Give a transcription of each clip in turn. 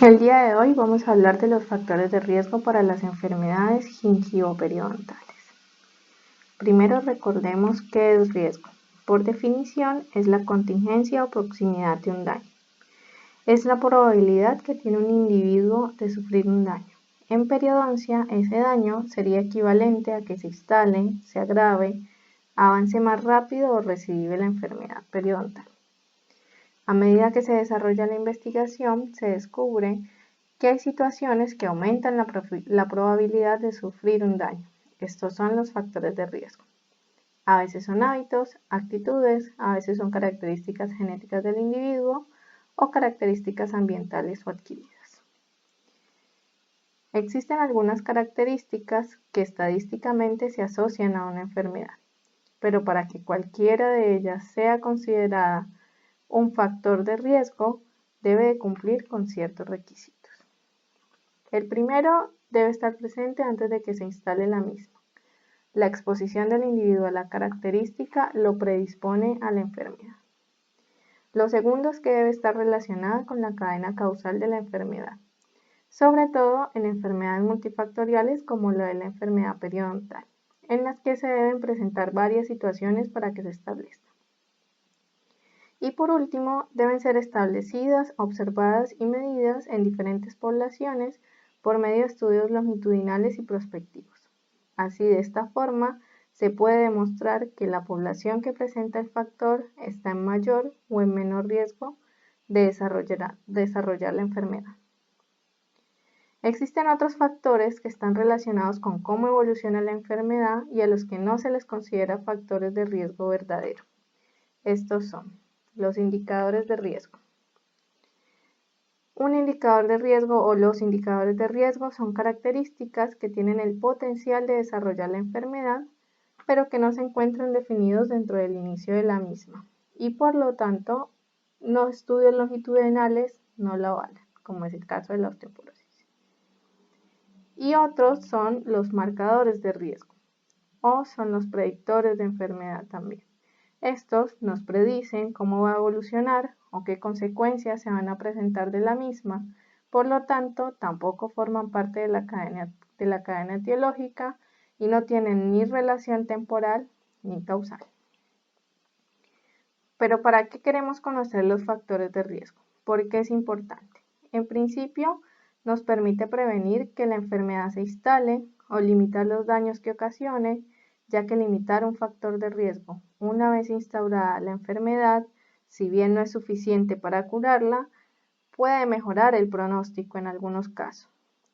El día de hoy vamos a hablar de los factores de riesgo para las enfermedades gingivoperiodontal. Primero recordemos qué es riesgo. Por definición, es la contingencia o proximidad de un daño. Es la probabilidad que tiene un individuo de sufrir un daño. En periodoncia, ese daño sería equivalente a que se instale, se agrave, avance más rápido o recidive la enfermedad periodontal. A medida que se desarrolla la investigación, se descubre que hay situaciones que aumentan la probabilidad de sufrir un daño. Estos son los factores de riesgo. A veces son hábitos, actitudes, a veces son características genéticas del individuo o características ambientales o adquiridas. Existen algunas características que estadísticamente se asocian a una enfermedad, pero para que cualquiera de ellas sea considerada un factor de riesgo, debe de cumplir con ciertos requisitos. El primero debe estar presente antes de que se instale la misma. La exposición del individuo a la característica lo predispone a la enfermedad. Lo segundo es que debe estar relacionada con la cadena causal de la enfermedad, sobre todo en enfermedades multifactoriales como la de la enfermedad periodontal, en las que se deben presentar varias situaciones para que se establezca. Y por último, deben ser establecidas, observadas y medidas en diferentes poblaciones por medio de estudios longitudinales y prospectivos. Así, de esta forma, se puede demostrar que la población que presenta el factor está en mayor o en menor riesgo de desarrollar la enfermedad. Existen otros factores que están relacionados con cómo evoluciona la enfermedad y a los que no se les considera factores de riesgo verdadero. Estos son los indicadores de riesgo. Un indicador de riesgo o los indicadores de riesgo son características que tienen el potencial de desarrollar la enfermedad, pero que no se encuentran definidos dentro del inicio de la misma y por lo tanto los estudios longitudinales no la avalan, como es el caso de la osteoporosis. Y otros son los marcadores de riesgo o son los predictores de enfermedad también. Estos nos predicen cómo va a evolucionar o qué consecuencias se van a presentar de la misma, por lo tanto, tampoco forman parte de la cadena etiológica y no tienen ni relación temporal ni causal. Pero ¿para qué queremos conocer los factores de riesgo? ¿Por qué es importante? En principio, nos permite prevenir que la enfermedad se instale o limitar los daños que ocasione, ya que limitar un factor de riesgo una vez instaurada la enfermedad, si bien no es suficiente para curarla, puede mejorar el pronóstico en algunos casos.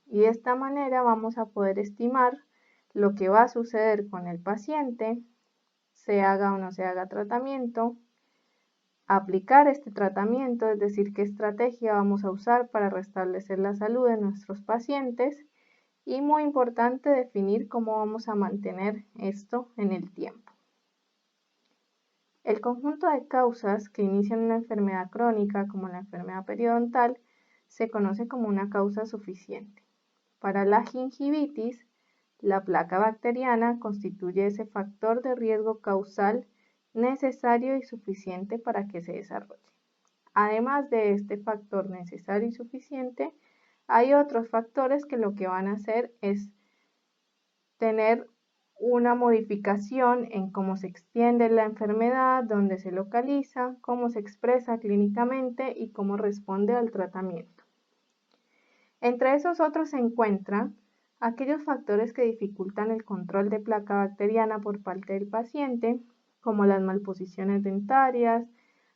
Y de esta manera vamos a poder estimar lo que va a suceder con el paciente, se haga o no se haga tratamiento, aplicar este tratamiento, es decir, qué estrategia vamos a usar para restablecer la salud de nuestros pacientes y muy importante definir cómo vamos a mantener esto en el tiempo. El conjunto de causas que inician una enfermedad crónica como la enfermedad periodontal se conoce como una causa suficiente. Para la gingivitis, la placa bacteriana constituye ese factor de riesgo causal necesario y suficiente para que se desarrolle. Además de este factor necesario y suficiente, hay otros factores que lo que van a hacer es tener una modificación en cómo se extiende la enfermedad, dónde se localiza, cómo se expresa clínicamente y cómo responde al tratamiento. Entre esos otros se encuentran aquellos factores que dificultan el control de placa bacteriana por parte del paciente, como las malposiciones dentarias,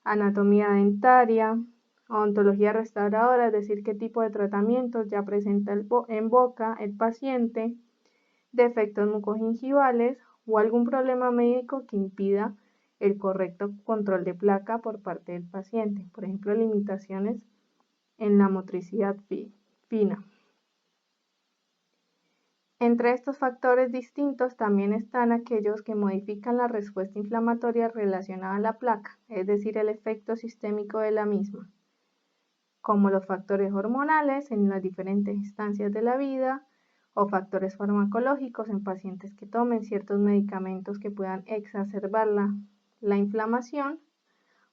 anatomía dentaria, odontología restauradora, es decir, qué tipo de tratamientos ya presenta en boca el paciente, defectos mucogingivales o algún problema médico que impida el correcto control de placa por parte del paciente, por ejemplo, limitaciones en la motricidad fina. Entre estos factores distintos también están aquellos que modifican la respuesta inflamatoria relacionada a la placa, es decir, el efecto sistémico de la misma, como los factores hormonales en las diferentes instancias de la vida o factores farmacológicos en pacientes que tomen ciertos medicamentos que puedan exacerbar la inflamación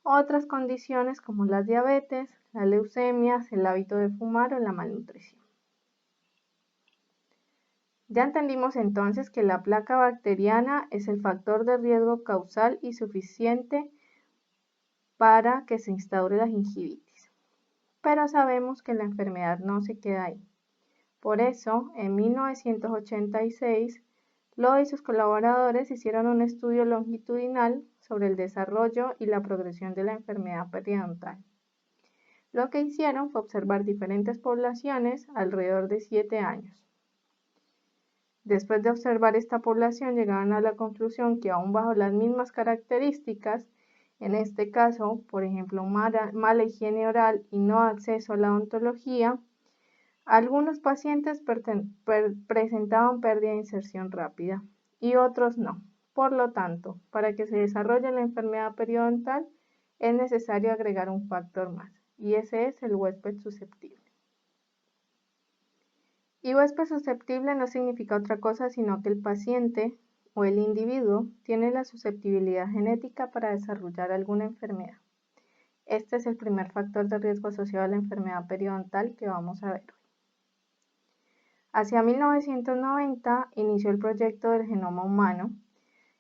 otras condiciones como la diabetes, la leucemia, el hábito de fumar o la malnutrición. Ya entendimos entonces que la placa bacteriana es el factor de riesgo causal y suficiente para que se instaure la gingivitis. Pero sabemos que la enfermedad no se queda ahí. Por eso, en 1986, Lowe y sus colaboradores hicieron un estudio longitudinal sobre el desarrollo y la progresión de la enfermedad periodontal. Lo que hicieron fue observar diferentes poblaciones alrededor de 7 años. Después de observar esta población, llegaron a la conclusión que aún bajo las mismas características, en este caso, por ejemplo, mala higiene oral y no acceso a la odontología, algunos pacientes presentaban pérdida de inserción rápida y otros no. Por lo tanto, para que se desarrolle la enfermedad periodontal, es necesario agregar un factor más, y ese es el huésped susceptible. Y huésped susceptible no significa otra cosa sino que el paciente o el individuo tiene la susceptibilidad genética para desarrollar alguna enfermedad. Este es el primer factor de riesgo asociado a la enfermedad periodontal que vamos a ver hoy. Hacia 1990 inició el proyecto del genoma humano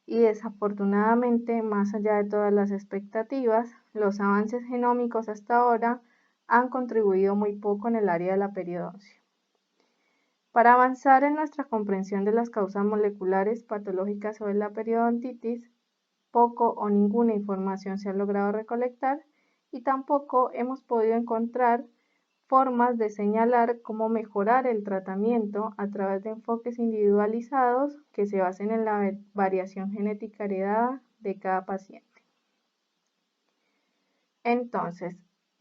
y desafortunadamente, más allá de todas las expectativas, los avances genómicos hasta ahora han contribuido muy poco en el área de la periodoncia. Para avanzar en nuestra comprensión de las causas moleculares patológicas sobre la periodontitis, poco o ninguna información se ha logrado recolectar y tampoco hemos podido encontrar formas de señalar cómo mejorar el tratamiento a través de enfoques individualizados que se basen en la variación genética heredada de cada paciente. Entonces,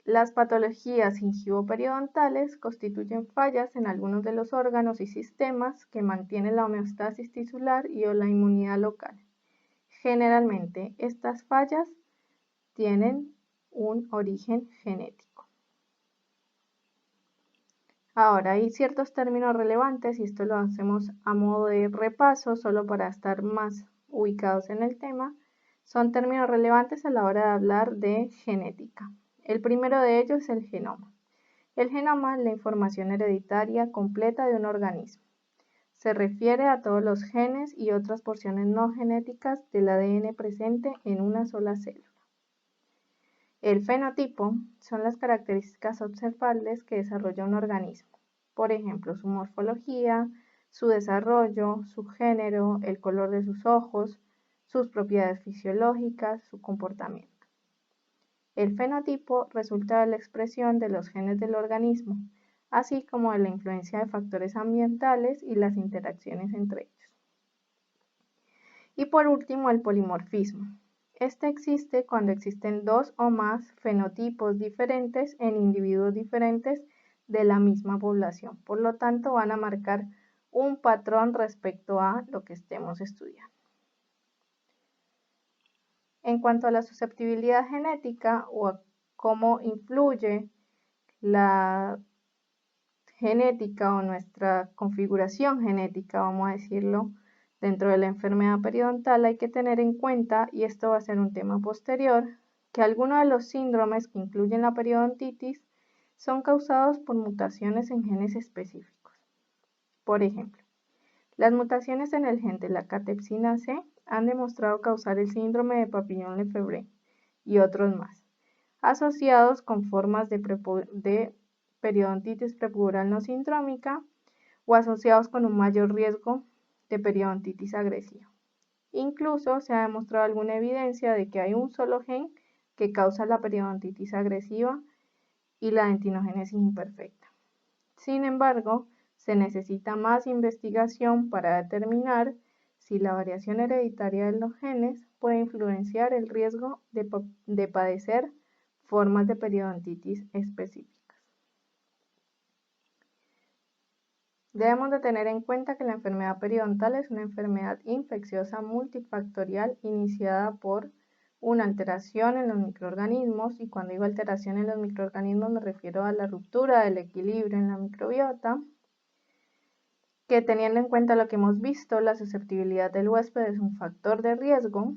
las patologías gingivoperidontales constituyen fallas en algunos de los órganos y sistemas que mantienen la homeostasis tisular y o la inmunidad local. Generalmente, estas fallas tienen un origen genético. Ahora, hay ciertos términos relevantes y esto lo hacemos a modo de repaso, solo para estar más ubicados en el tema. Son términos relevantes a la hora de hablar de genética. El primero de ellos es el genoma. El genoma es la información hereditaria completa de un organismo. Se refiere a todos los genes y otras porciones no genéticas del ADN presente en una sola célula. El fenotipo son las características observables que desarrolla un organismo, por ejemplo, su morfología, su desarrollo, su género, el color de sus ojos, sus propiedades fisiológicas, su comportamiento. El fenotipo resulta de la expresión de los genes del organismo, así como de la influencia de factores ambientales y las interacciones entre ellos. Y por último, el polimorfismo. Este existe cuando existen dos o más fenotipos diferentes en individuos diferentes de la misma población. Por lo tanto, van a marcar un patrón respecto a lo que estemos estudiando. En cuanto a la susceptibilidad genética o a cómo influye la genética o nuestra configuración genética, vamos a decirlo, dentro de la enfermedad periodontal, hay que tener en cuenta, y esto va a ser un tema posterior, que algunos de los síndromes que incluyen la periodontitis son causados por mutaciones en genes específicos. Por ejemplo, las mutaciones en el gen de la catepsina C han demostrado causar el síndrome de Papillon-Lefèvre y otros más, asociados con formas de periodontitis prepuberal no sindrómica o asociados con un mayor riesgo de periodontitis agresiva. Incluso se ha demostrado alguna evidencia de que hay un solo gen que causa la periodontitis agresiva y la dentinogénesis imperfecta. Sin embargo, se necesita más investigación para determinar si la variación hereditaria de los genes puede influenciar el riesgo de padecer formas de periodontitis específicas. Debemos de tener en cuenta que la enfermedad periodontal es una enfermedad infecciosa multifactorial iniciada por una alteración en los microorganismos, y cuando digo alteración en los microorganismos me refiero a la ruptura del equilibrio en la microbiota, que teniendo en cuenta lo que hemos visto, la susceptibilidad del huésped es un factor de riesgo,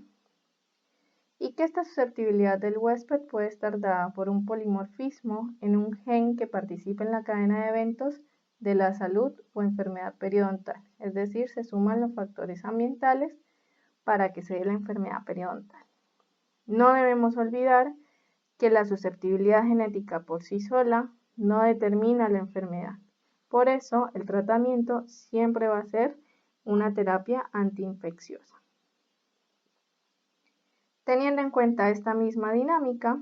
y que esta susceptibilidad del huésped puede estar dada por un polimorfismo en un gen que participa en la cadena de eventos de la salud o enfermedad periodontal, es decir, se suman los factores ambientales para que se dé la enfermedad periodontal. No debemos olvidar que la susceptibilidad genética por sí sola no determina la enfermedad. Por eso, el tratamiento siempre va a ser una terapia antiinfecciosa. Teniendo en cuenta esta misma dinámica,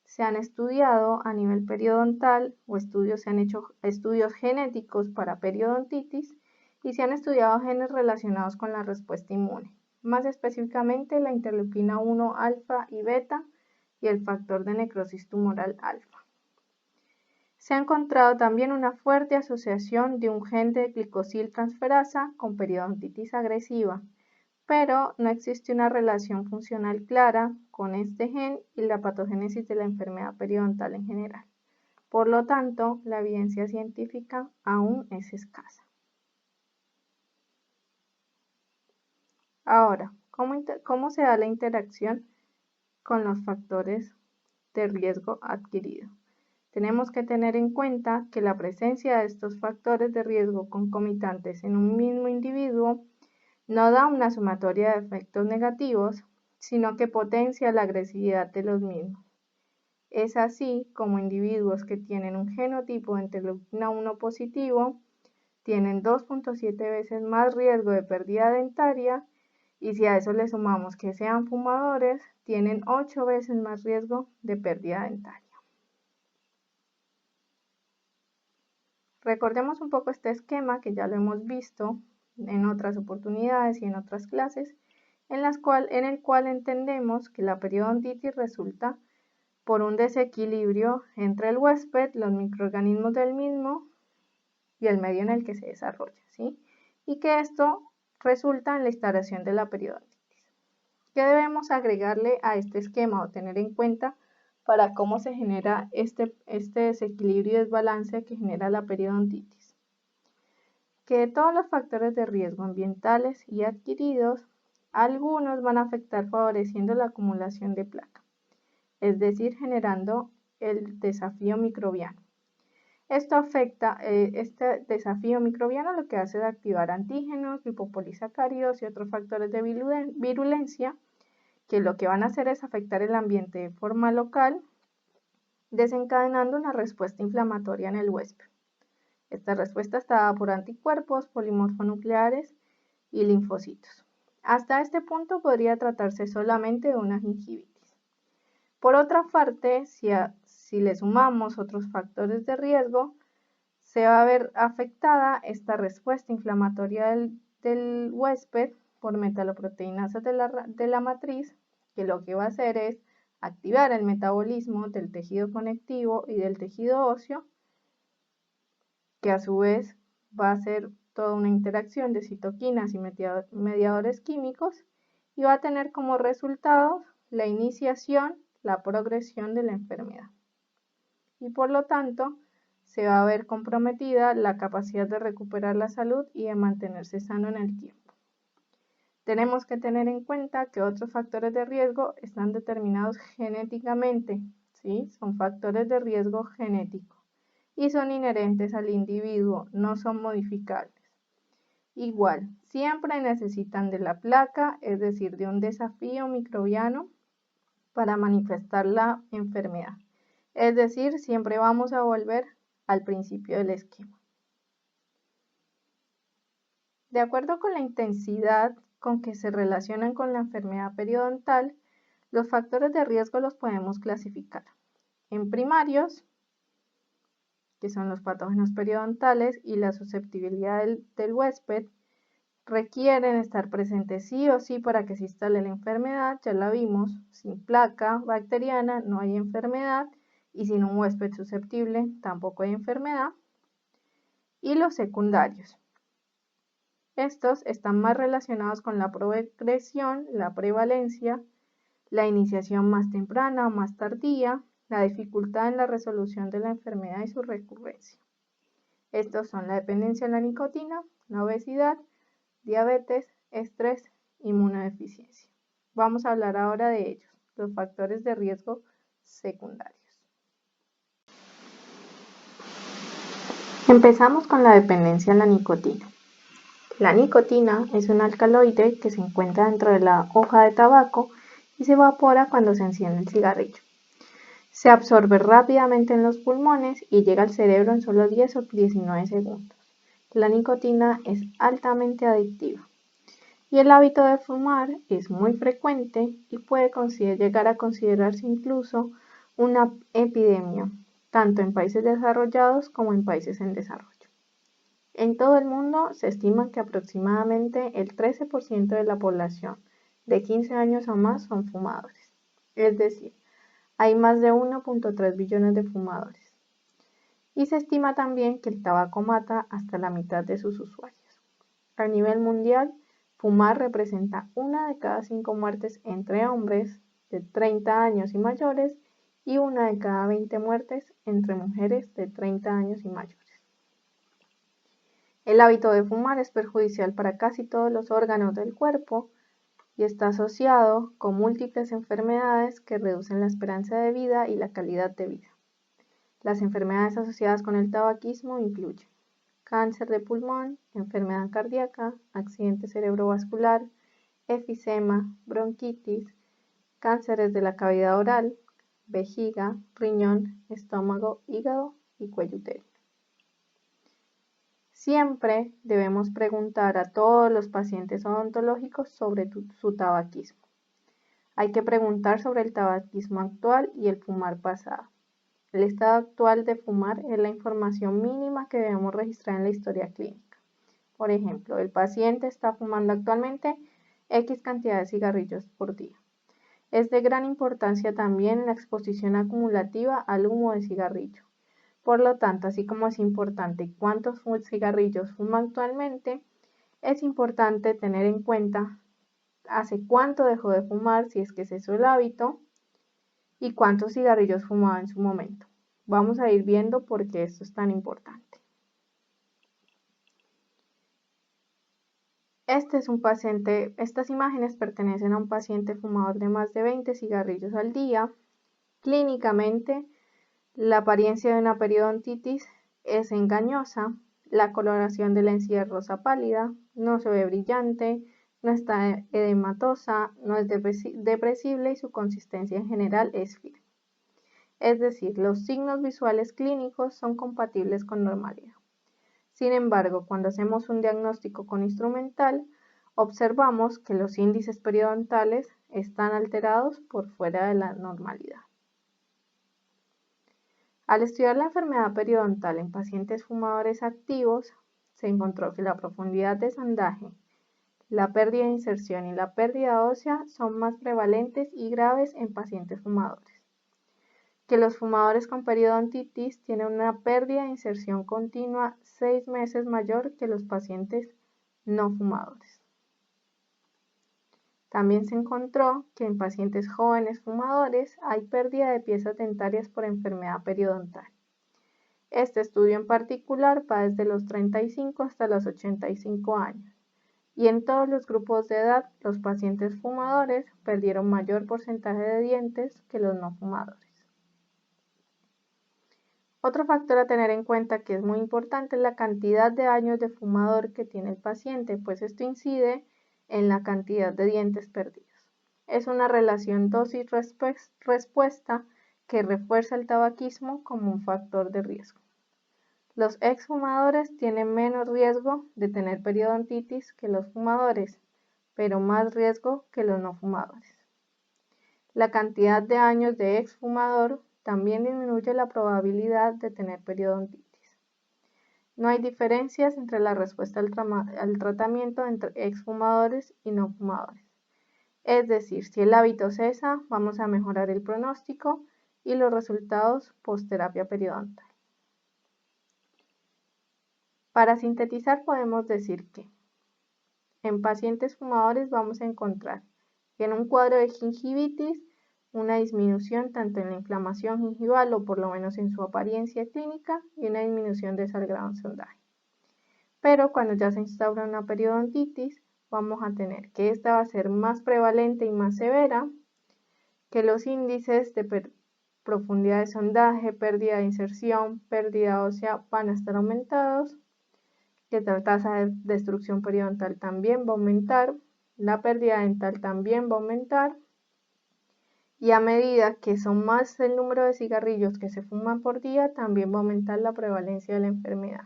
se han estudiado a nivel periodontal se han hecho estudios genéticos para periodontitis y se han estudiado genes relacionados con la respuesta inmune, más específicamente la interleuquina 1 alfa y beta y el factor de necrosis tumoral alfa. Se ha encontrado también una fuerte asociación de un gen de glicosiltransferasa con periodontitis agresiva, pero no existe una relación funcional clara con este gen y la patogénesis de la enfermedad periodontal en general. Por lo tanto, la evidencia científica aún es escasa. Ahora, ¿cómo se da la interacción con los factores de riesgo adquirido? Tenemos que tener en cuenta que la presencia de estos factores de riesgo concomitantes en un mismo individuo no da una sumatoria de efectos negativos, sino que potencia la agresividad de los mismos. Es así como individuos que tienen un genotipo de interleuquina 1 positivo tienen 2.7 veces más riesgo de pérdida dentaria y si a eso le sumamos que sean fumadores, tienen 8 veces más riesgo de pérdida dentaria. Recordemos un poco este esquema que ya lo hemos visto en otras oportunidades y en otras clases, en el cual entendemos que la periodontitis resulta por un desequilibrio entre el huésped, los microorganismos del mismo y el medio en el que se desarrolla, ¿sí? Y que esto resulta en la instalación de la periodontitis. ¿Qué debemos agregarle a este esquema o tener en cuenta para cómo se genera este desequilibrio y desbalance que genera la periodontitis? Que de todos los factores de riesgo ambientales y adquiridos, algunos van a afectar favoreciendo la acumulación de placa, es decir, generando el desafío microbiano. Este desafío microbiano lo que hace es activar antígenos, lipopolisacáridos y otros factores de virulencia que lo que van a hacer es afectar el ambiente de forma local, desencadenando una respuesta inflamatoria en el huésped. Esta respuesta está dada por anticuerpos, polimorfonucleares y linfocitos. Hasta este punto podría tratarse solamente de una gingivitis. Por otra parte, si le sumamos otros factores de riesgo, se va a ver afectada esta respuesta inflamatoria del huésped por metaloproteinasas de la matriz, que lo que va a hacer es activar el metabolismo del tejido conectivo y del tejido óseo, que a su vez va a ser toda una interacción de citoquinas y mediadores químicos y va a tener como resultado la iniciación, la progresión de la enfermedad. Y por lo tanto, se va a ver comprometida la capacidad de recuperar la salud y de mantenerse sano en el tiempo. Tenemos que tener en cuenta que otros factores de riesgo están determinados genéticamente, ¿sí? Son factores de riesgo genético y son inherentes al individuo, no son modificables. Igual, siempre necesitan de la placa, es decir, de un desafío microbiano para manifestar la enfermedad. Es decir, siempre vamos a volver al principio del esquema. De acuerdo con la intensidad con que se relacionan con la enfermedad periodontal, los factores de riesgo los podemos clasificar en primarios, que son los patógenos periodontales y la susceptibilidad del huésped, requieren estar presentes sí o sí para que se instale la enfermedad, ya la vimos, sin placa bacteriana no hay enfermedad y sin un huésped susceptible tampoco hay enfermedad. Y los secundarios. Estos están más relacionados con la progresión, la prevalencia, la iniciación más temprana o más tardía, la dificultad en la resolución de la enfermedad y su recurrencia. Estos son la dependencia en la nicotina, la obesidad, diabetes, estrés, inmunodeficiencia. Vamos a hablar ahora de ellos, los factores de riesgo secundarios. Empezamos con la dependencia a la nicotina. La nicotina es un alcaloide que se encuentra dentro de la hoja de tabaco y se evapora cuando se enciende el cigarrillo. Se absorbe rápidamente en los pulmones y llega al cerebro en solo 10 o 19 segundos. La nicotina es altamente adictiva y el hábito de fumar es muy frecuente y puede llegar a considerarse incluso una epidemia, tanto en países desarrollados como en países en desarrollo. En todo el mundo se estima que aproximadamente el 13% de la población de 15 años o más son fumadores, es decir, hay más de 1.3 billones de fumadores. Y se estima también que el tabaco mata hasta la mitad de sus usuarios. A nivel mundial, fumar representa 1 de cada 5 muertes entre hombres de 30 años y mayores y 1 de cada 20 muertes entre mujeres de 30 años y mayores. El hábito de fumar es perjudicial para casi todos los órganos del cuerpo y está asociado con múltiples enfermedades que reducen la esperanza de vida y la calidad de vida. Las enfermedades asociadas con el tabaquismo incluyen cáncer de pulmón, enfermedad cardíaca, accidente cerebrovascular, efisema, bronquitis, cánceres de la cavidad oral, vejiga, riñón, estómago, hígado y cuello uterino. Siempre debemos preguntar a todos los pacientes odontológicos sobre su tabaquismo. Hay que preguntar sobre el tabaquismo actual y el fumar pasado. El estado actual de fumar es la información mínima que debemos registrar en la historia clínica. Por ejemplo, el paciente está fumando actualmente X cantidad de cigarrillos por día. Es de gran importancia también la exposición acumulativa al humo de cigarrillo. Por lo tanto, así como es importante cuántos cigarrillos fuma actualmente, es importante tener en cuenta hace cuánto dejó de fumar, si es que ese es el hábito, y cuántos cigarrillos fumaba en su momento. Vamos a ir viendo por qué esto es tan importante. Este es un paciente, estas imágenes pertenecen a un paciente fumador de más de 20 cigarrillos al día. Clínicamente, la apariencia de una periodontitis es engañosa, la coloración de la encía es rosa pálida, no se ve brillante, no está edematosa, no es depresible y su consistencia en general es firme. Es decir, los signos visuales clínicos son compatibles con normalidad. Sin embargo, cuando hacemos un diagnóstico con instrumental, observamos que los índices periodontales están alterados por fuera de la normalidad. Al estudiar la enfermedad periodontal en pacientes fumadores activos, se encontró que la profundidad de sandaje, la pérdida de inserción y la pérdida ósea son más prevalentes y graves en pacientes fumadores. Que los fumadores con periodontitis tienen una pérdida de inserción continua 6 meses mayor que los pacientes no fumadores. También se encontró que en pacientes jóvenes fumadores hay pérdida de piezas dentarias por enfermedad periodontal. Este estudio en particular va desde los 35 hasta los 85 años y en todos los grupos de edad los pacientes fumadores perdieron mayor porcentaje de dientes que los no fumadores. Otro factor a tener en cuenta que es muy importante es la cantidad de años de fumador que tiene el paciente, pues esto incide en la cantidad de dientes perdidos. Es una relación dosis-respuesta que refuerza el tabaquismo como un factor de riesgo. Los exfumadores tienen menos riesgo de tener periodontitis que los fumadores, pero más riesgo que los no fumadores. La cantidad de años de exfumador también disminuye la probabilidad de tener periodontitis. No hay diferencias entre la respuesta al tratamiento entre exfumadores y no fumadores. Es decir, si el hábito cesa, vamos a mejorar el pronóstico y los resultados post-terapia periodontal. Para sintetizar, podemos decir que en pacientes fumadores vamos a encontrar que en un cuadro de gingivitis una disminución tanto en la inflamación gingival o por lo menos en su apariencia clínica y una disminución de sangrado en sondaje. Pero cuando ya se instaura una periodontitis, vamos a tener que esta va a ser más prevalente y más severa, que los índices de profundidad de sondaje, pérdida de inserción, pérdida ósea van a estar aumentados, que la tasa de destrucción periodontal también va a aumentar, la pérdida dental también va a aumentar, y a medida que son más el número de cigarrillos que se fuman por día, también va a aumentar la prevalencia de la enfermedad.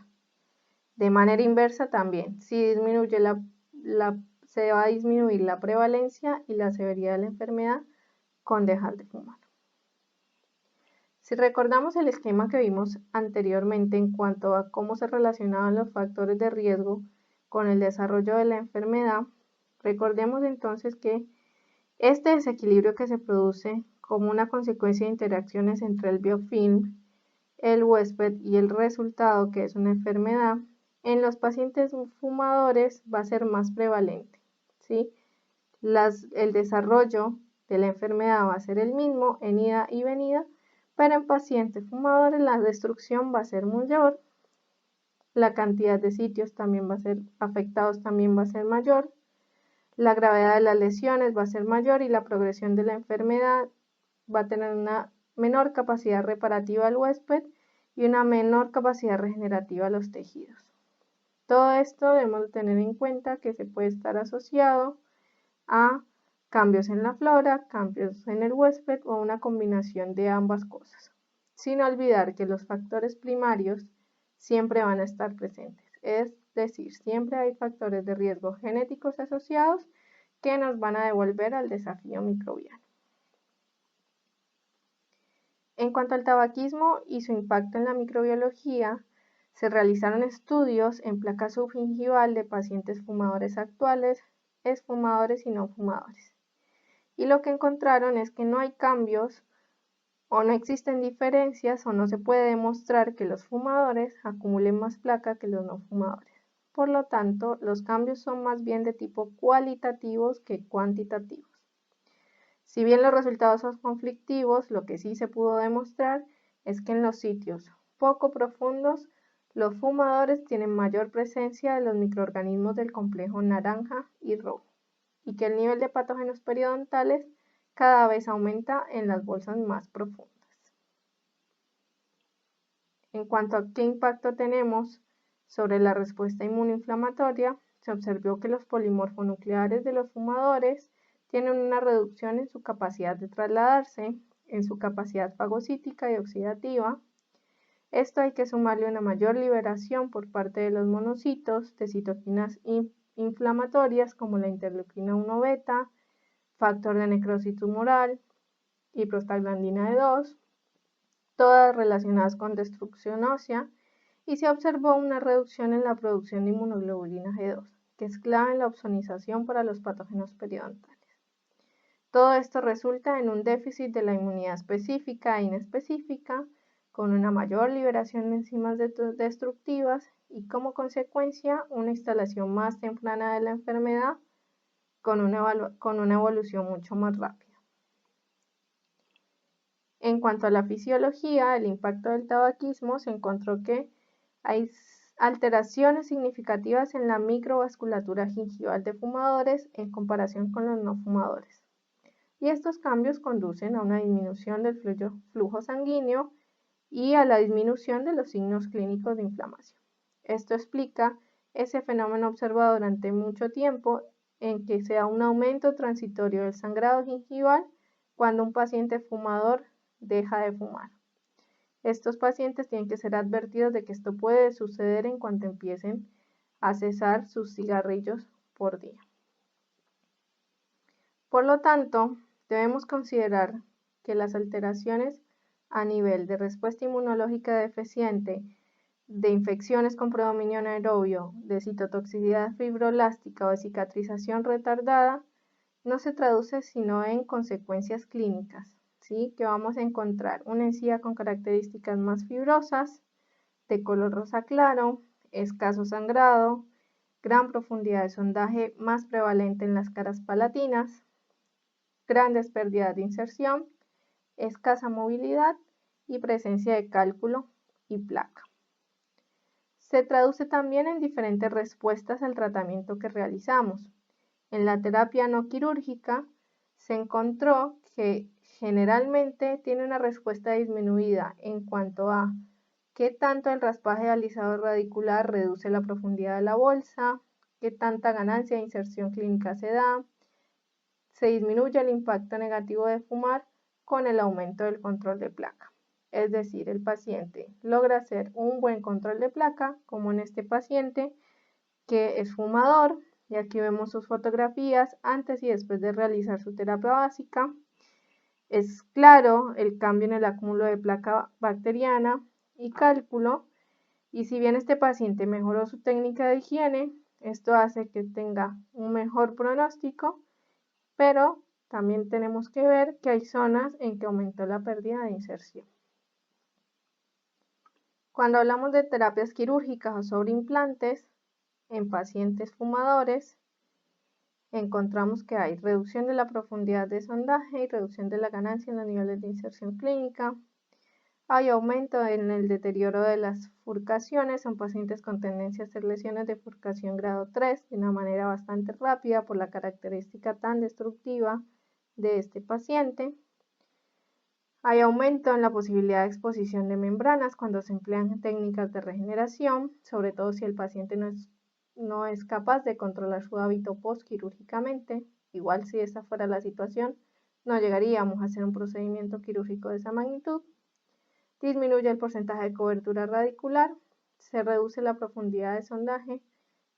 De manera inversa también, si disminuye se va a disminuir la prevalencia y la severidad de la enfermedad con dejar de fumar. Si recordamos el esquema que vimos anteriormente en cuanto a cómo se relacionaban los factores de riesgo con el desarrollo de la enfermedad, recordemos entonces que este desequilibrio que se produce como una consecuencia de interacciones entre el biofilm, el huésped y el resultado, que es una enfermedad, en los pacientes fumadores va a ser más prevalente, ¿sí? El desarrollo de la enfermedad va a ser el mismo en ida y venida, pero en pacientes fumadores la destrucción va a ser mayor, la cantidad de sitios también va a ser afectados también va a ser mayor, la gravedad de las lesiones va a ser mayor y la progresión de la enfermedad va a tener una menor capacidad reparativa al huésped y una menor capacidad regenerativa a los tejidos. Todo esto debemos tener en cuenta que se puede estar asociado a cambios en la flora, cambios en el huésped o una combinación de ambas cosas. Sin olvidar que los factores primarios siempre van a estar presentes, es decir, siempre hay factores de riesgo genéticos asociados que nos van a devolver al desafío microbiano. En cuanto al tabaquismo y su impacto en la microbiología, se realizaron estudios en placa subgingival de pacientes fumadores actuales, exfumadores y no fumadores. Y lo que encontraron es que no hay cambios o no existen diferencias o no se puede demostrar que los fumadores acumulen más placa que los no fumadores. Por lo tanto, los cambios son más bien de tipo cualitativos que cuantitativos. Si bien los resultados son conflictivos, lo que sí se pudo demostrar es que en los sitios poco profundos, los fumadores tienen mayor presencia de los microorganismos del complejo naranja y rojo, y que el nivel de patógenos periodontales cada vez aumenta en las bolsas más profundas. En cuanto a qué impacto tenemos sobre la respuesta inmunoinflamatoria, se observó que los polimorfonucleares de los fumadores tienen una reducción en su capacidad de trasladarse, en su capacidad fagocítica y oxidativa. Esto hay que sumarle una mayor liberación por parte de los monocitos de citoquinas inflamatorias como la interleuquina 1 beta, factor de necrosis tumoral y prostaglandina E2, todas relacionadas con destrucción ósea, y se observó una reducción en la producción de inmunoglobulina G2, que es clave en la opsonización para los patógenos periodontales. Todo esto resulta en un déficit de la inmunidad específica e inespecífica, con una mayor liberación de enzimas destructivas y como consecuencia una instalación más temprana de la enfermedad con una evolución mucho más rápida. En cuanto a la fisiología, el impacto del tabaquismo, se encontró que hay alteraciones significativas en la microvasculatura gingival de fumadores en comparación con los no fumadores. Y estos cambios conducen a una disminución del flujo sanguíneo y a la disminución de los signos clínicos de inflamación. Esto explica ese fenómeno observado durante mucho tiempo en que se da un aumento transitorio del sangrado gingival cuando un paciente fumador deja de fumar. Estos pacientes tienen que ser advertidos de que esto puede suceder en cuanto empiecen a cesar sus cigarrillos por día. Por lo tanto, debemos considerar que las alteraciones a nivel de respuesta inmunológica deficiente, de infecciones con predominio anaerobio, de citotoxicidad fibroblástica o de cicatrización retardada, no se traduce sino en consecuencias clínicas, ¿sí? Que vamos a encontrar una encía con características más fibrosas, de color rosa claro, escaso sangrado, gran profundidad de sondaje más prevalente en las caras palatinas, grandes pérdidas de inserción, escasa movilidad y presencia de cálculo y placa. Se traduce también en diferentes respuestas al tratamiento que realizamos. En la terapia no quirúrgica se encontró que generalmente tiene una respuesta disminuida en cuanto a qué tanto el raspaje de alisado radicular reduce la profundidad de la bolsa, qué tanta ganancia de inserción clínica se da, se disminuye el impacto negativo de fumar con el aumento del control de placa. Es decir, el paciente logra hacer un buen control de placa, como en este paciente que es fumador, y aquí vemos sus fotografías antes y después de realizar su terapia básica. Es claro el cambio en el acúmulo de placa bacteriana y cálculo, y si bien este paciente mejoró su técnica de higiene, esto hace que tenga un mejor pronóstico, pero también tenemos que ver que hay zonas en que aumentó la pérdida de inserción. Cuando hablamos de terapias quirúrgicas o sobre implantes en pacientes fumadores, encontramos que hay reducción de la profundidad de sondaje y reducción de la ganancia en los niveles de inserción clínica. Hay aumento en el deterioro de las furcaciones en pacientes con tendencia a hacer lesiones de furcación grado 3 de una manera bastante rápida por la característica tan destructiva de este paciente. Hay aumento en la posibilidad de exposición de membranas cuando se emplean técnicas de regeneración, sobre todo si el paciente no es capaz de controlar su hábito postquirúrgicamente. Igual si esa fuera la situación, no llegaríamos a hacer un procedimiento quirúrgico de esa magnitud. Disminuye el porcentaje de cobertura radicular, se reduce la profundidad de sondaje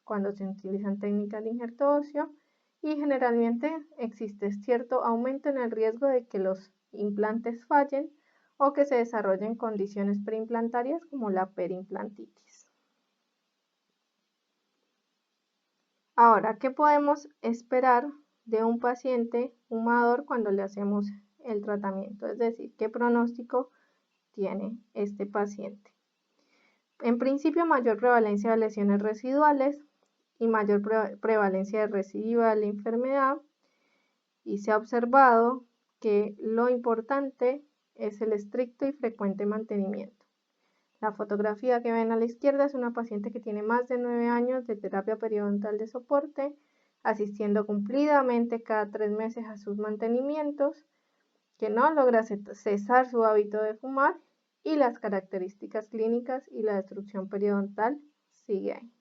cuando se utilizan técnicas de injerto óseo y generalmente existe cierto aumento en el riesgo de que los implantes fallen o que se desarrollen condiciones preimplantarias como la perimplantitis. Ahora, ¿qué podemos esperar de un paciente fumador cuando le hacemos el tratamiento? Es decir, ¿qué pronóstico tiene este paciente? En principio, mayor prevalencia de lesiones residuales y mayor prevalencia de recidiva de la enfermedad, y se ha observado que lo importante es el estricto y frecuente mantenimiento. La fotografía que ven a la izquierda es una paciente que tiene más de 9 años de terapia periodontal de soporte, asistiendo cumplidamente cada 3 meses a sus mantenimientos, que no logra cesar su hábito de fumar, y las características clínicas y la destrucción periodontal sigue ahí.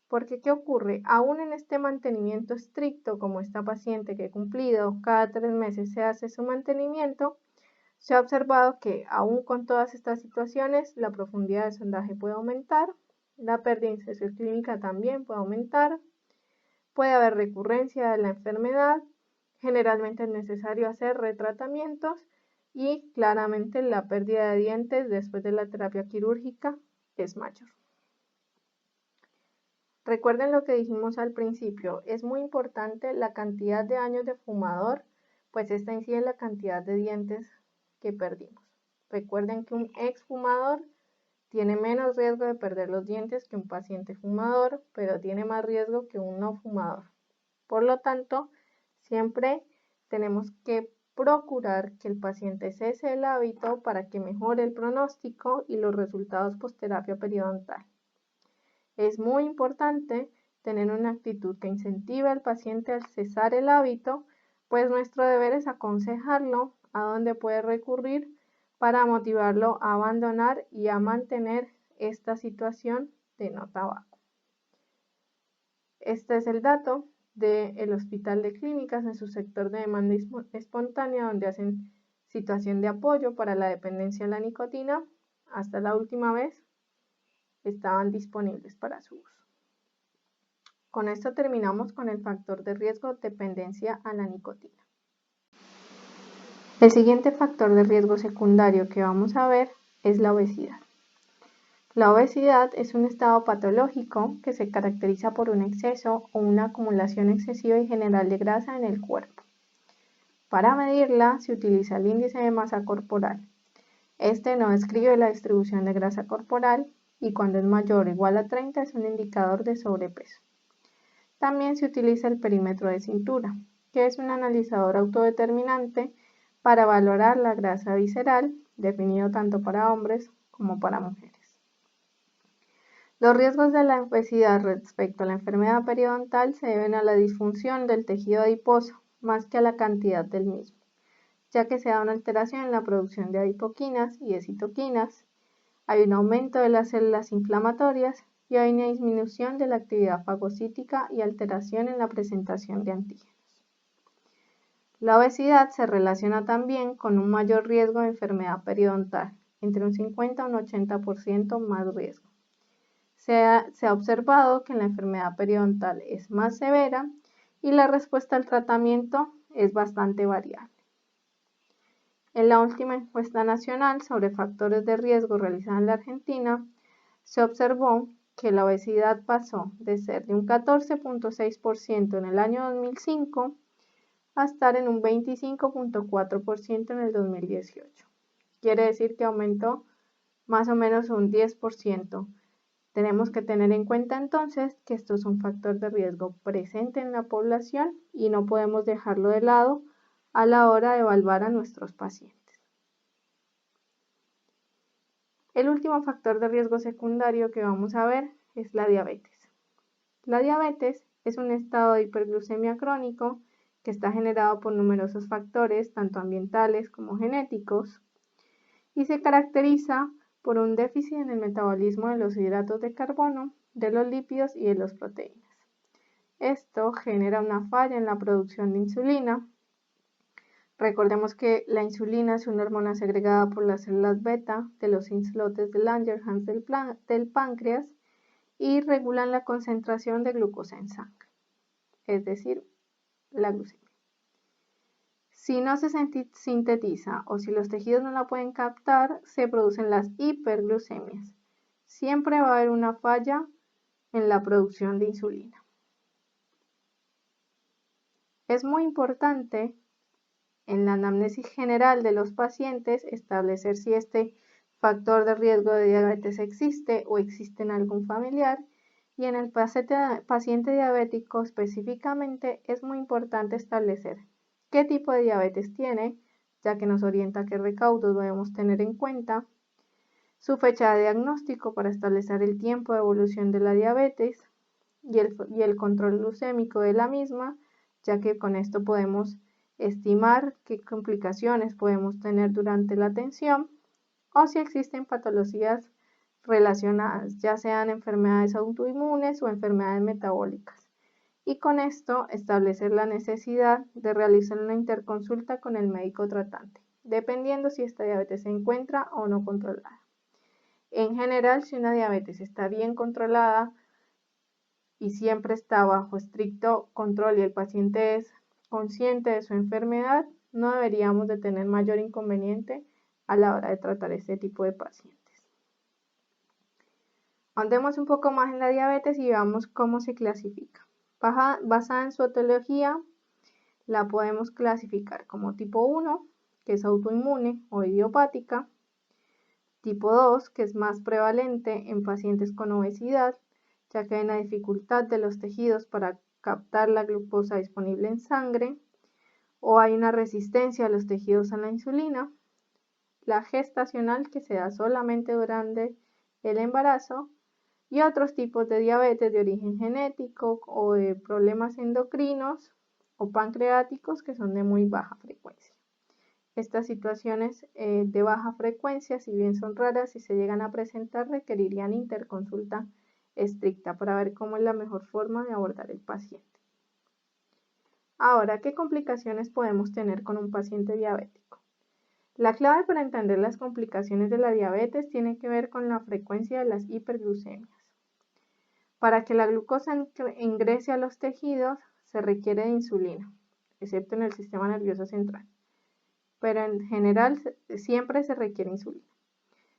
Porque, ¿qué ocurre? Aún en este mantenimiento estricto, como esta paciente que ha cumplido cada 3 meses se hace su mantenimiento, se ha observado que aún con todas estas situaciones, la profundidad de sondaje puede aumentar, la pérdida de inserción clínica también puede aumentar, puede haber recurrencia de la enfermedad, generalmente es necesario hacer retratamientos y claramente la pérdida de dientes después de la terapia quirúrgica es mayor. Recuerden lo que dijimos al principio, es muy importante la cantidad de años de fumador, pues esta incide en la cantidad de dientes que perdimos. Recuerden que un exfumador tiene menos riesgo de perder los dientes que un paciente fumador, pero tiene más riesgo que un no fumador. Por lo tanto, siempre tenemos que procurar que el paciente cese el hábito para que mejore el pronóstico y los resultados posterapia periodontal. Es muy importante tener una actitud que incentive al paciente a cesar el hábito, pues nuestro deber es aconsejarlo a dónde puede recurrir para motivarlo a abandonar y a mantener esta situación de no tabaco. Este es el dato del Hospital de Clínicas en su sector de demanda espontánea, donde hacen situación de apoyo para la dependencia de la nicotina. Hasta la última vez estaban disponibles para su uso. Con esto terminamos con el factor de riesgo dependencia a la nicotina. El siguiente factor de riesgo secundario que vamos a ver es la obesidad. La obesidad es un estado patológico que se caracteriza por un exceso o una acumulación excesiva y general de grasa en el cuerpo. Para medirla se utiliza el índice de masa corporal. Este no describe la distribución de grasa corporal y cuando es mayor o igual a 30 es un indicador de sobrepeso. También se utiliza el perímetro de cintura, que es un analizador autodeterminante para valorar la grasa visceral, definido tanto para hombres como para mujeres. Los riesgos de la obesidad respecto a la enfermedad periodontal se deben a la disfunción del tejido adiposo más que a la cantidad del mismo, ya que se da una alteración en la producción de adipoquinas y de citoquinas, hay un aumento de las células inflamatorias y hay una disminución de la actividad fagocítica y alteración en la presentación de antígenos. La obesidad se relaciona también con un mayor riesgo de enfermedad periodontal, entre un 50 y un 80% más riesgo. Se ha observado que la enfermedad periodontal es más severa y la respuesta al tratamiento es bastante variable. En la última encuesta nacional sobre factores de riesgo realizada en la Argentina, se observó que la obesidad pasó de ser de un 14.6% en el año 2005 a estar en un 25.4% en el 2018. Quiere decir que aumentó más o menos un 10%. Tenemos que tener en cuenta entonces que esto es un factor de riesgo presente en la población y no podemos dejarlo de lado a la hora de evaluar a nuestros pacientes. El último factor de riesgo secundario que vamos a ver es la diabetes. La diabetes es un estado de hiperglucemia crónico que está generado por numerosos factores, tanto ambientales como genéticos, y se caracteriza por un déficit en el metabolismo de los hidratos de carbono, de los lípidos y de las proteínas. Esto genera una falla en la producción de insulina. Recordemos que la insulina es una hormona segregada por las células beta de los islotes de Langerhans del páncreas y regulan la concentración de glucosa en sangre, es decir, la glucemia. Si no se sintetiza o si los tejidos no la pueden captar, se producen las hiperglucemias. Siempre va a haber una falla en la producción de insulina. Es muy importante en la anamnesis general de los pacientes establecer si este factor de riesgo de diabetes existe o existe en algún familiar, y en el paciente diabético específicamente es muy importante establecer qué tipo de diabetes tiene, ya que nos orienta qué recaudos debemos tener en cuenta, su fecha de diagnóstico para establecer el tiempo de evolución de la diabetes y el control glucémico de la misma, ya que con esto podemos estimar qué complicaciones podemos tener durante la atención o si existen patologías relacionadas, ya sean enfermedades autoinmunes o enfermedades metabólicas. Y con esto establecer la necesidad de realizar una interconsulta con el médico tratante, dependiendo si esta diabetes se encuentra o no controlada. En general, si una diabetes está bien controlada y siempre está bajo estricto control y el paciente es consciente de su enfermedad, no deberíamos de tener mayor inconveniente a la hora de tratar este tipo de pacientes. Andemos un poco más en la diabetes y veamos cómo se clasifica. Basada en su etiología, la podemos clasificar como tipo 1, que es autoinmune o idiopática, tipo 2, que es más prevalente en pacientes con obesidad, ya que hay una dificultad de los tejidos para captar la glucosa disponible en sangre, o hay una resistencia a los tejidos a la insulina, la gestacional, que se da solamente durante el embarazo, y otros tipos de diabetes de origen genético o de problemas endocrinos o pancreáticos que son de muy baja frecuencia. Estas situaciones de baja frecuencia, si bien son raras, si se llegan a presentar, requerirían interconsulta estricta para ver cómo es la mejor forma de abordar el paciente. Ahora, ¿qué complicaciones podemos tener con un paciente diabético? La clave para entender las complicaciones de la diabetes tiene que ver con la frecuencia de las hiperglucemias. Para que la glucosa ingrese a los tejidos se requiere de insulina, excepto en el sistema nervioso central, pero en general siempre se requiere insulina.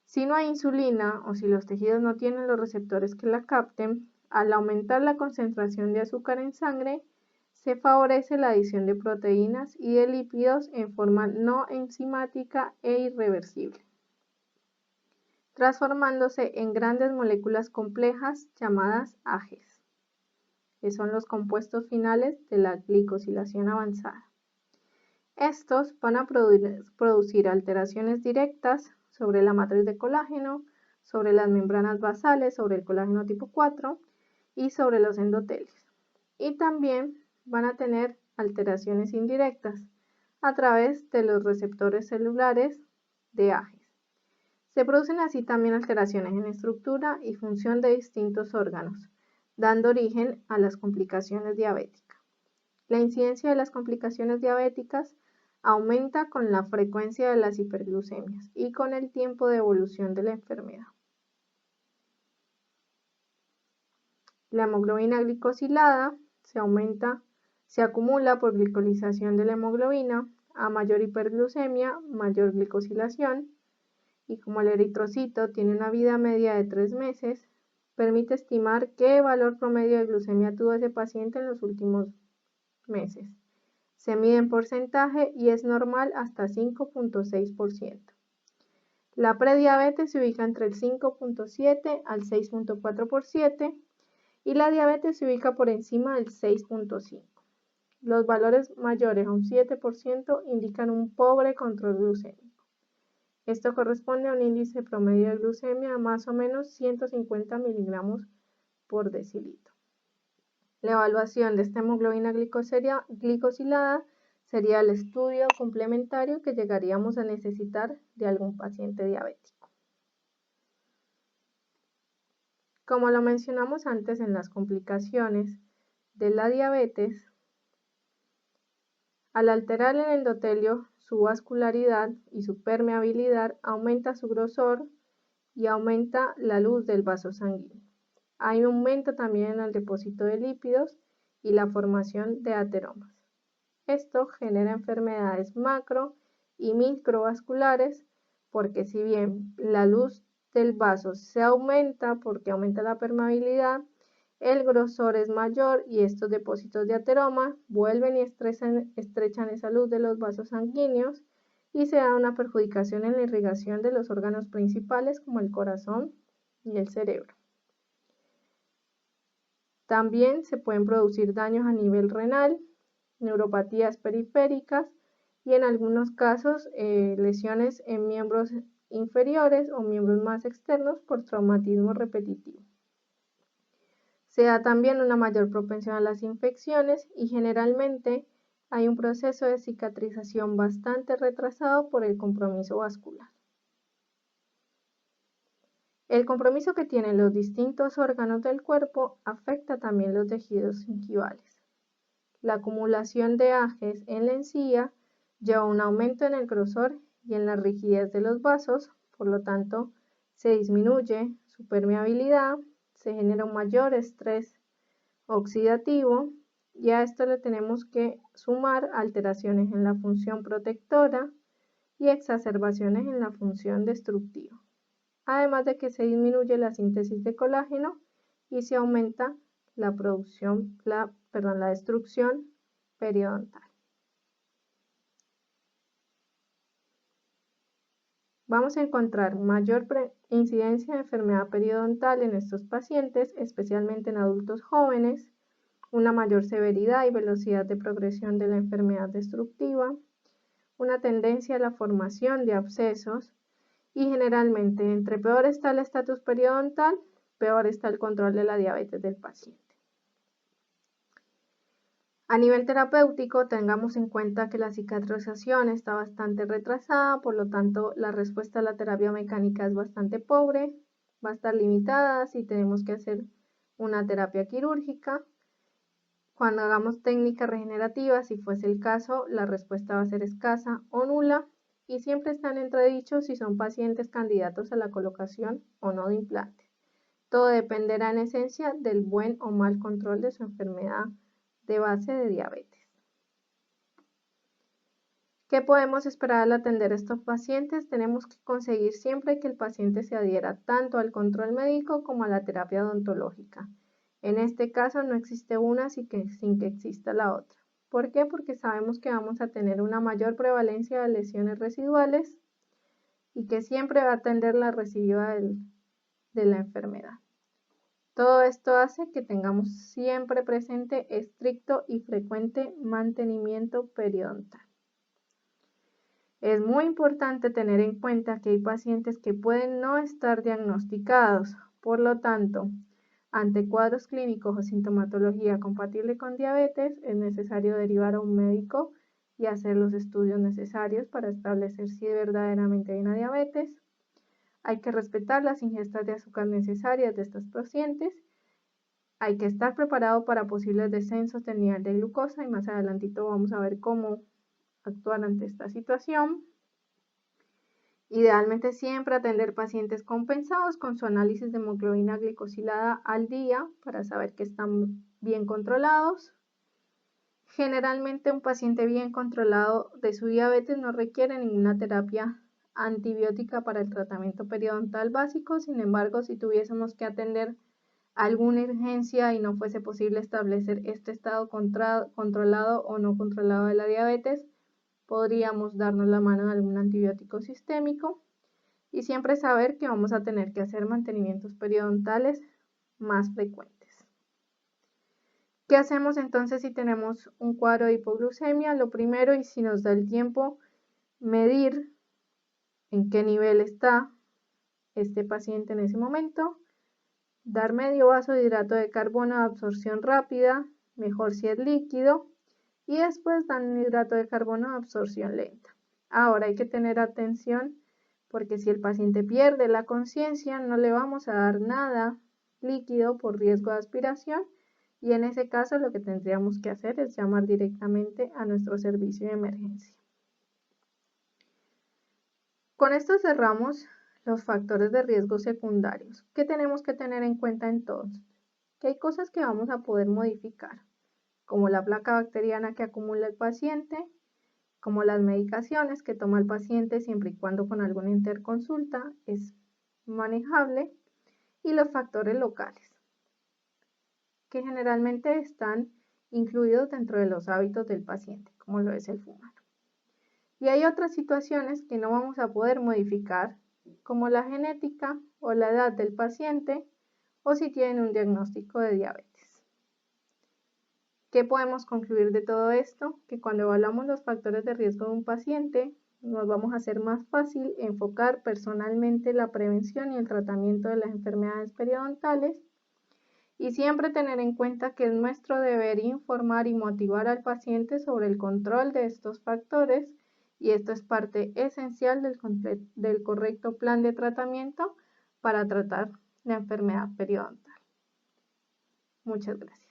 Si no hay insulina o si los tejidos no tienen los receptores que la capten, al aumentar la concentración de azúcar en sangre, se favorece la adición de proteínas y de lípidos en forma no enzimática e irreversible, transformándose en grandes moléculas complejas llamadas AGEs, que son los compuestos finales de la glicosilación avanzada. Estos van a producir alteraciones directas sobre la matriz de colágeno, sobre las membranas basales, sobre el colágeno tipo 4 y sobre los endotelios. Y también van a tener alteraciones indirectas a través de los receptores celulares de AGES. Se producen así también alteraciones en estructura y función de distintos órganos, dando origen a las complicaciones diabéticas. La incidencia de las complicaciones diabéticas aumenta con la frecuencia de las hiperglucemias y con el tiempo de evolución de la enfermedad. La hemoglobina glicosilada se acumula por glicolización de la hemoglobina. A mayor hiperglucemia, mayor glicosilación, y como el eritrocito tiene una vida media de 3 meses, permite estimar qué valor promedio de glucemia tuvo ese paciente en los últimos meses. Se mide en porcentaje y es normal hasta 5.6%. La prediabetes se ubica entre el 5.7 al 6.4% y la diabetes se ubica por encima del 6.5%. Los valores mayores a un 7% indican un pobre control glucémico. Esto corresponde a un índice promedio de glucemia a más o menos 150 miligramos por decilitro. La evaluación de esta hemoglobina glicosilada sería el estudio complementario que llegaríamos a necesitar de algún paciente diabético. Como lo mencionamos antes en las complicaciones de la diabetes, al alterar el endotelio, su vascularidad y su permeabilidad aumenta su grosor y aumenta la luz del vaso sanguíneo. Hay un aumento también en el depósito de lípidos y la formación de ateromas. Esto genera enfermedades macro y microvasculares porque si bien la luz del vaso se aumenta porque aumenta la permeabilidad, el grosor es mayor y estos depósitos de ateroma vuelven y estrechan esa luz de los vasos sanguíneos y se da una perjudicación en la irrigación de los órganos principales como el corazón y el cerebro. También se pueden producir daños a nivel renal, neuropatías periféricas y en algunos casos lesiones en miembros inferiores o miembros más externos por traumatismo repetitivo. Se da también una mayor propensión a las infecciones y generalmente hay un proceso de cicatrización bastante retrasado por el compromiso vascular. El compromiso que tienen los distintos órganos del cuerpo afecta también los tejidos gingivales. La acumulación de AGES en la encía lleva a un aumento en el grosor y en la rigidez de los vasos, por lo tanto se disminuye su permeabilidad, se genera un mayor estrés oxidativo y a esto le tenemos que sumar alteraciones en la función protectora y exacerbaciones en la función destructiva. Además de que se disminuye la síntesis de colágeno y se aumenta la destrucción periodontal. Vamos a encontrar mayor incidencia de enfermedad periodontal en estos pacientes, especialmente en adultos jóvenes, una mayor severidad y velocidad de progresión de la enfermedad destructiva, una tendencia a la formación de abscesos y generalmente entre peor está el estatus periodontal, peor está el control de la diabetes del paciente. A nivel terapéutico, tengamos en cuenta que la cicatrización está bastante retrasada, por lo tanto, la respuesta a la terapia mecánica es bastante pobre, va a estar limitada si tenemos que hacer una terapia quirúrgica. Cuando hagamos técnica regenerativa, si fuese el caso, la respuesta va a ser escasa o nula y siempre está en entredicho si son pacientes candidatos a la colocación o no de implante. Todo dependerá en esencia del buen o mal control de su enfermedad de base de diabetes. ¿Qué podemos esperar al atender a estos pacientes? Tenemos que conseguir siempre que el paciente se adhiera tanto al control médico como a la terapia odontológica. En este caso no existe una sin que exista la otra. ¿Por qué? Porque sabemos que vamos a tener una mayor prevalencia de lesiones residuales y que siempre va a atender la residuo de la enfermedad. Todo esto hace que tengamos siempre presente estricto y frecuente mantenimiento periodontal. Es muy importante tener en cuenta que hay pacientes que pueden no estar diagnosticados, por lo tanto, ante cuadros clínicos o sintomatología compatible con diabetes, es necesario derivar a un médico y hacer los estudios necesarios para establecer si verdaderamente hay una diabetes. Hay que respetar las ingestas de azúcar necesarias de estos pacientes. Hay que estar preparado para posibles descensos del nivel de glucosa y más adelantito vamos a ver cómo actuar ante esta situación. Idealmente siempre atender pacientes compensados con su análisis de hemoglobina glicosilada al día para saber que están bien controlados. Generalmente un paciente bien controlado de su diabetes no requiere ninguna terapia antibiótica para el tratamiento periodontal básico. Sin embargo, si tuviésemos que atender alguna urgencia y no fuese posible establecer este estado controlado o no controlado de la diabetes, podríamos darnos la mano de algún antibiótico sistémico y siempre saber que vamos a tener que hacer mantenimientos periodontales más frecuentes. ¿Qué hacemos entonces si tenemos un cuadro de hipoglucemia? Lo primero, y si nos da el tiempo, medir en qué nivel está este paciente en ese momento, dar medio vaso de hidrato de carbono de absorción rápida, mejor si es líquido, y después dan un hidrato de carbono de absorción lenta. Ahora hay que tener atención porque si el paciente pierde la conciencia no le vamos a dar nada líquido por riesgo de aspiración y en ese caso lo que tendríamos que hacer es llamar directamente a nuestro servicio de emergencia. Con esto cerramos los factores de riesgo secundarios. ¿Qué tenemos que tener en cuenta entonces? Que hay cosas que vamos a poder modificar, como la placa bacteriana que acumula el paciente, como las medicaciones que toma el paciente siempre y cuando con alguna interconsulta es manejable, y los factores locales, que generalmente están incluidos dentro de los hábitos del paciente, como lo es el fumar. Y hay otras situaciones que no vamos a poder modificar, como la genética o la edad del paciente, o si tienen un diagnóstico de diabetes. ¿Qué podemos concluir de todo esto? Que cuando evaluamos los factores de riesgo de un paciente, nos vamos a hacer más fácil enfocar personalmente la prevención y el tratamiento de las enfermedades periodontales y siempre tener en cuenta que es nuestro deber informar y motivar al paciente sobre el control de estos factores y esto es parte esencial del correcto plan de tratamiento para tratar la enfermedad periodontal. Muchas gracias.